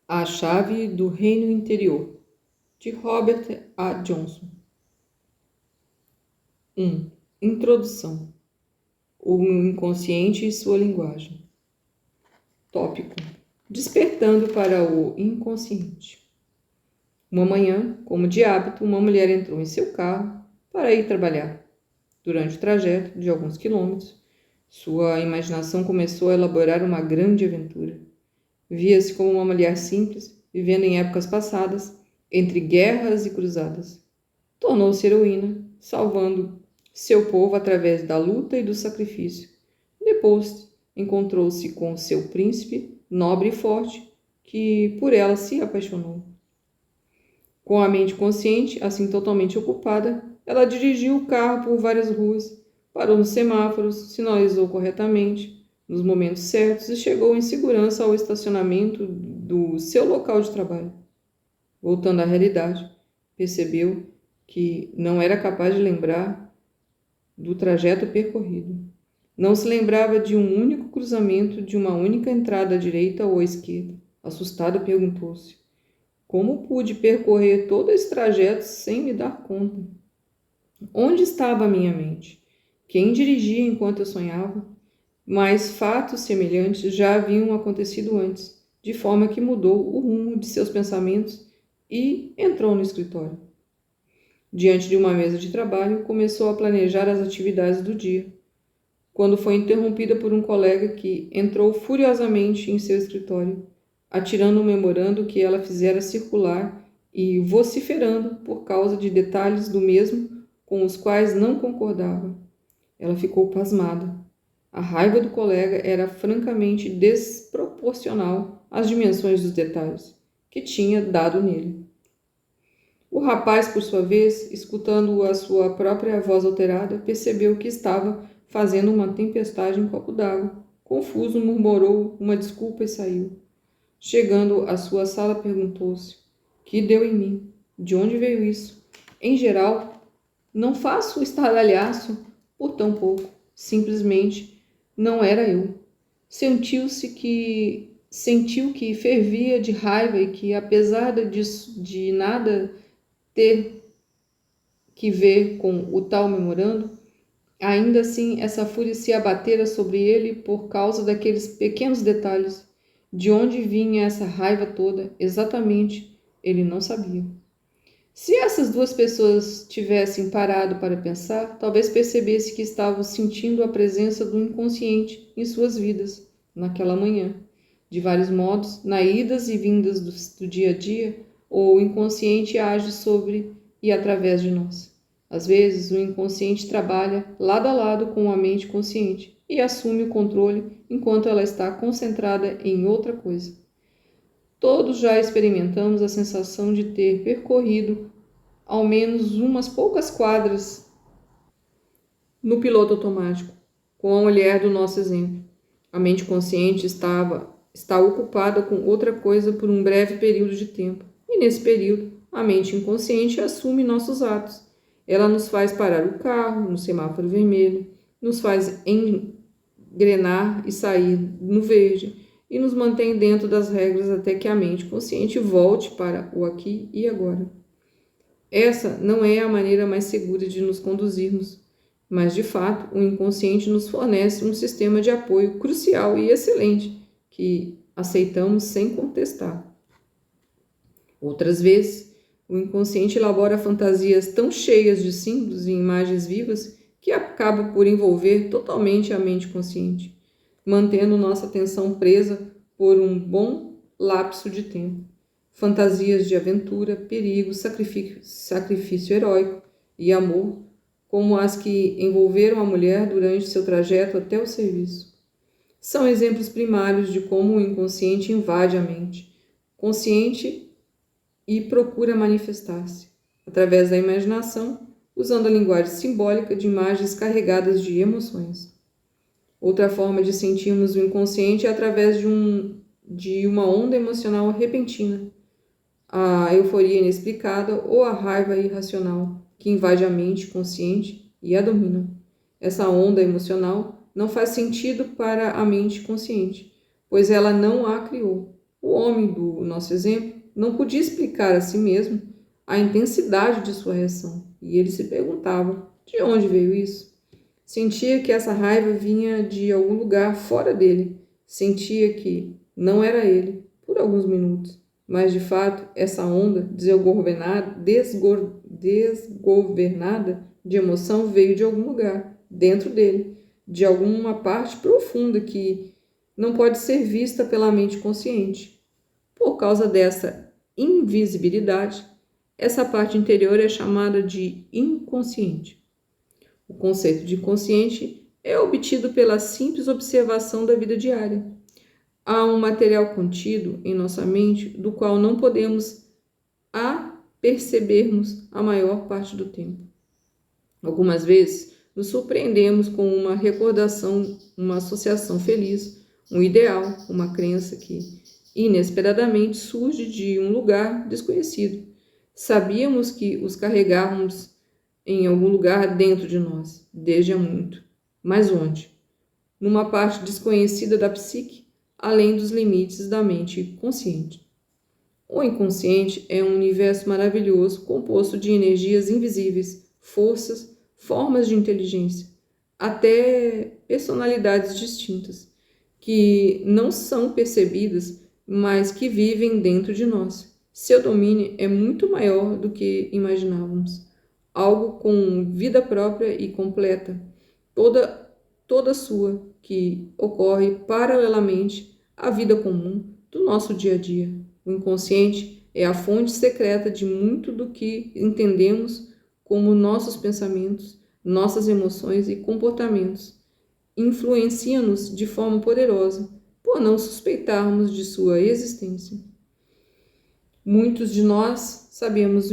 A Chave do Reino Interior, de Robert A. Johnson. 1. Introdução. O inconsciente e sua linguagem. Tópico: Despertando para o inconsciente. Uma manhã, como de hábito, uma mulher entrou em seu carro para ir trabalhar. Durante o trajeto de alguns quilômetros, sua imaginação começou a elaborar uma grande aventura. Via-se como uma mulher simples, vivendo em épocas passadas, entre guerras e cruzadas. Tornou-se heroína, salvando seu povo através da luta e do sacrifício. Depois, encontrou-se com seu príncipe, nobre e forte, que por ela se apaixonou. Com a mente consciente, assim totalmente ocupada, ela dirigiu o carro por várias ruas, parou nos semáforos, sinalizou corretamente, nos momentos certos e chegou em segurança ao estacionamento do seu local de trabalho. Voltando à realidade, percebeu que não era capaz de lembrar do trajeto percorrido. Não se lembrava de um único cruzamento, de uma única entrada à direita ou à esquerda. Assustada, perguntou-se: como pude percorrer todo esse trajeto sem me dar conta? Onde estava a minha mente? Quem dirigia enquanto eu sonhava? Mas fatos semelhantes já haviam acontecido antes, de forma que mudou o rumo de seus pensamentos e entrou no escritório. Diante de uma mesa de trabalho, começou a planejar as atividades do dia, quando foi interrompida por um colega que entrou furiosamente em seu escritório, atirando um memorando que ela fizera circular e vociferando por causa de detalhes do mesmo com os quais não concordava. Ela ficou pasmada. A raiva do colega era francamente desproporcional às dimensões dos detalhes que tinha dado nele. O rapaz, por sua vez, escutando a sua própria voz alterada, percebeu que estava fazendo uma tempestade em copo d'água. Confuso, murmurou uma desculpa e saiu. Chegando à sua sala, perguntou-se: que deu em mim? De onde veio isso? Em geral, não faço estardalhaço por tão pouco. Simplesmente não era eu. Sentiu que fervia de raiva e que, apesar de nada ter que ver com o tal memorando, ainda assim essa fúria se abatera sobre ele por causa daqueles pequenos detalhes. De onde vinha essa raiva toda, exatamente, ele não sabia. Se essas duas pessoas tivessem parado para pensar, talvez percebesse que estavam sentindo a presença do inconsciente em suas vidas, naquela manhã. De vários modos, na idas e vindas do dia a dia, o inconsciente age sobre e através de nós. Às vezes, o inconsciente trabalha lado a lado com a mente consciente e assume o controle enquanto ela está concentrada em outra coisa. Todos já experimentamos a sensação de ter percorrido ao menos umas poucas quadras no piloto automático, com a mulher do nosso exemplo. A mente consciente está ocupada com outra coisa por um breve período de tempo, e nesse período, a mente inconsciente assume nossos atos. Ela nos faz parar o carro no semáforo vermelho, nos faz engrenar e sair no verde, e nos mantém dentro das regras até que a mente consciente volte para o aqui e agora. Essa não é a maneira mais segura de nos conduzirmos, mas de fato o inconsciente nos fornece um sistema de apoio crucial e excelente que aceitamos sem contestar. Outras vezes, o inconsciente elabora fantasias tão cheias de símbolos e imagens vivas que acaba por envolver totalmente a mente consciente, mantendo nossa atenção presa por um bom lapso de tempo. Fantasias de aventura, perigo, sacrifício heróico e amor, como as que envolveram a mulher durante seu trajeto até o serviço. São exemplos primários de como o inconsciente invade a mente consciente e procura manifestar-se, através da imaginação, usando a linguagem simbólica de imagens carregadas de emoções. Outra forma de sentirmos o inconsciente é através de uma onda emocional repentina, a euforia inexplicada ou a raiva irracional que invade a mente consciente e a domina. Essa onda emocional não faz sentido para a mente consciente, pois ela não a criou. O homem do nosso exemplo não podia explicar a si mesmo a intensidade de sua reação, e ele se perguntava de onde veio isso. Sentia que essa raiva vinha de algum lugar fora dele. Sentia que não era ele, por alguns minutos. Mas, de fato, essa onda desgovernada de emoção veio de algum lugar, dentro dele, de alguma parte profunda que não pode ser vista pela mente consciente. Por causa dessa invisibilidade, essa parte interior é chamada de inconsciente. O conceito de inconsciente é obtido pela simples observação da vida diária. Há um material contido em nossa mente do qual não podemos apercebermos a maior parte do tempo. Algumas vezes nos surpreendemos com uma recordação, uma associação feliz, um ideal, uma crença que inesperadamente surge de um lugar desconhecido. Sabíamos que os carregávamos em algum lugar dentro de nós, desde há muito. Mas onde? Numa parte desconhecida da psique, além dos limites da mente consciente. O inconsciente é um universo maravilhoso composto de energias invisíveis, forças, formas de inteligência, até personalidades distintas, que não são percebidas, mas que vivem dentro de nós. Seu domínio é muito maior do que imaginávamos. Algo com vida própria e completa, toda sua, que ocorre paralelamente à vida comum do nosso dia a dia. O inconsciente é a fonte secreta de muito do que entendemos como nossos pensamentos, nossas emoções e comportamentos. Influencia-nos de forma poderosa, por não suspeitarmos de sua existência. Muitos de nós sabemos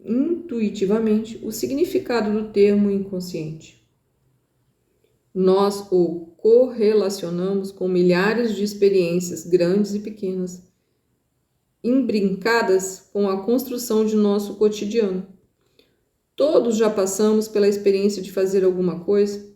intuitivamente o significado do termo inconsciente. Nós o correlacionamos com milhares de experiências grandes e pequenas, imbrincadas com a construção de nosso cotidiano. Todos já passamos pela experiência de fazer alguma coisa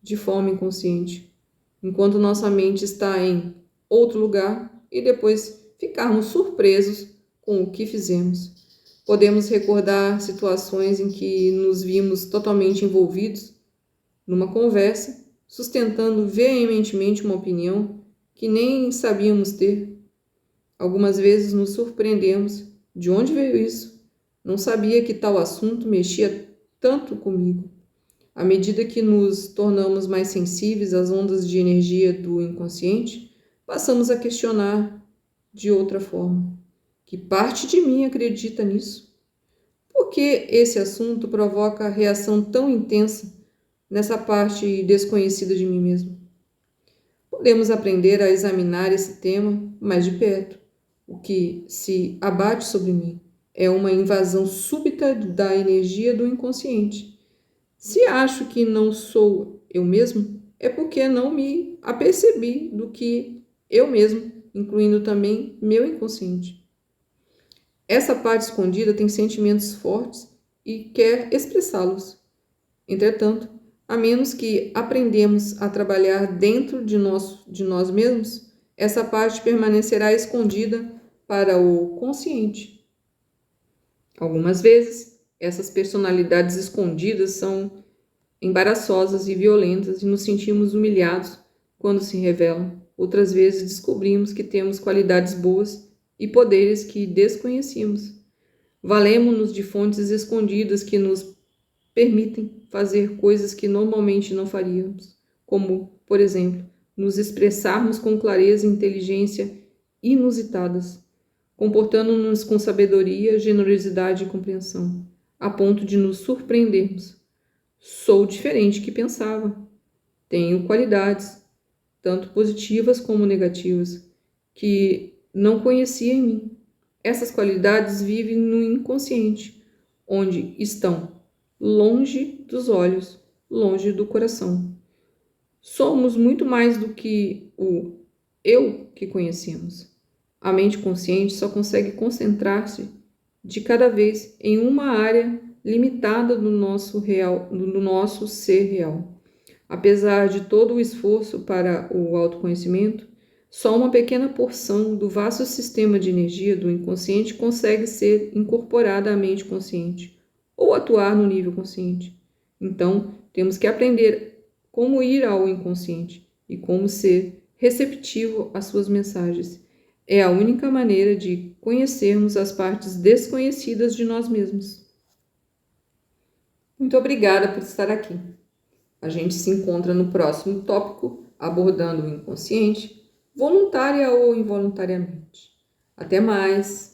de forma inconsciente, enquanto nossa mente está em outro lugar e depois ficarmos surpresos com o que fizemos. Podemos recordar situações em que nos vimos totalmente envolvidos numa conversa, sustentando veementemente uma opinião que nem sabíamos ter. Algumas vezes nos surpreendemos. De onde veio isso? Não sabia que tal assunto mexia tanto comigo. À medida que nos tornamos mais sensíveis às ondas de energia do inconsciente, passamos a questionar de outra forma. Que parte de mim acredita nisso? Por que esse assunto provoca reação tão intensa nessa parte desconhecida de mim mesmo? Podemos aprender a examinar esse tema mais de perto. O que se abate sobre mim é uma invasão súbita da energia do inconsciente. Se acho que não sou eu mesmo, é porque não me apercebi do que eu mesmo, incluindo também meu inconsciente. Essa parte escondida tem sentimentos fortes e quer expressá-los. Entretanto, a menos que aprendemos a trabalhar dentro de nós mesmos, essa parte permanecerá escondida para o consciente. Algumas vezes, essas personalidades escondidas são embaraçosas e violentas e nos sentimos humilhados quando se revelam. Outras vezes descobrimos que temos qualidades boas e poderes que desconhecíamos. Valemo-nos de fontes escondidas que nos permitem fazer coisas que normalmente não faríamos, como, por exemplo, nos expressarmos com clareza e inteligência inusitadas, comportando-nos com sabedoria, generosidade e compreensão, a ponto de nos surpreendermos. Sou diferente que pensava. Tenho qualidades, tanto positivas como negativas, que não conhecia em mim. Essas qualidades vivem no inconsciente, onde estão longe dos olhos, longe do coração. Somos muito mais do que o eu que conhecemos. A mente consciente só consegue concentrar-se de cada vez em uma área limitada do nosso ser real. Apesar de todo o esforço para o autoconhecimento, Só uma pequena porção do vasto sistema de energia do inconsciente consegue ser incorporada à mente consciente ou atuar no nível consciente. Então, temos que aprender como ir ao inconsciente e como ser receptivo às suas mensagens. É a única maneira de conhecermos as partes desconhecidas de nós mesmos. Muito obrigada por estar aqui. A gente se encontra no próximo tópico, abordando o inconsciente, voluntária ou involuntariamente. Até mais!